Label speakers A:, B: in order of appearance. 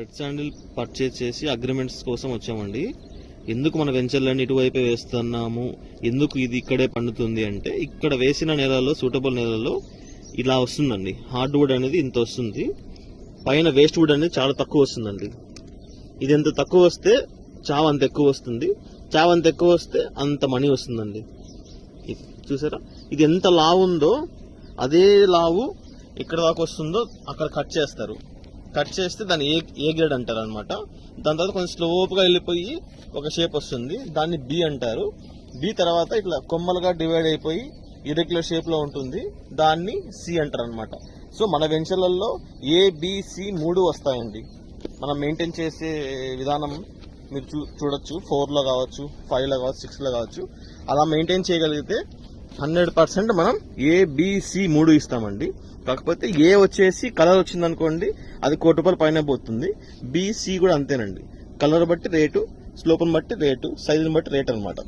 A: Red sandal purchase చేసి agreements కోసం వచ్చామండి. ఎందుకు మన వెంచర్లన్నీ ఇటువైపే వేస్తున్నాము, ఎందుకు ఇది ఇక్కడే పండుతుంది అంటే, ఇక్కడ వేసిన నేలలో, సూటబుల్ నేలలో ఇలా వస్తుందండి. హార్డ్ వుడ్ అనేది ఇంత వస్తుంది, పైన వేస్ట్ వుడ్ అనేది చాలా తక్కువ వస్తుందండి. ఇది ఎంత తక్కువ వస్తే చావ అంత ఎక్కువ వస్తుంది, చావ అంత ఎక్కువ వస్తే అంత మనీ వస్తుందండి. చూసారా, ఇది ఎంత లావు ఉందో అదే లావు ఎక్కడ దాకా వస్తుందో అక్కడ కట్ చేస్తారు. కట్ చేస్తే దాన్ని ఏ గ్రేడ్ అంటారు అనమాట. దాని తర్వాత కొంచెం స్లోప్గా వెళ్ళిపోయి ఒక షేప్ వస్తుంది, దాన్ని బి అంటారు. బి తర్వాత ఇట్లా కొమ్మలుగా డివైడ్ అయిపోయి ఇరెగ్యులర్ షేప్లో ఉంటుంది, దాన్ని సి అంటారు అనమాట. సో మన వెంచర్లలో ఏబిసి 3 వస్తాయండి. మనం మెయింటైన్ చేసే విధానం మీరు చూడొచ్చు, 4లో కావచ్చు, 5లో కావచ్చు, 6లో కావచ్చు. అలా మెయింటైన్ చేయగలిగితే 100% మనం ఏబిసి 3 ఇస్తామండి. కాకపోతే ఏ వచ్చేసి కలర్ వచ్చింది అనుకోండి, అది ₹1,00,000 పైన పోతుంది. బిసి కూడా అంతేనండి, కలర్ బట్టి రేటు, స్లోప్ని బట్టి రేటు, సైజుని బట్టి రేట్ అనమాట.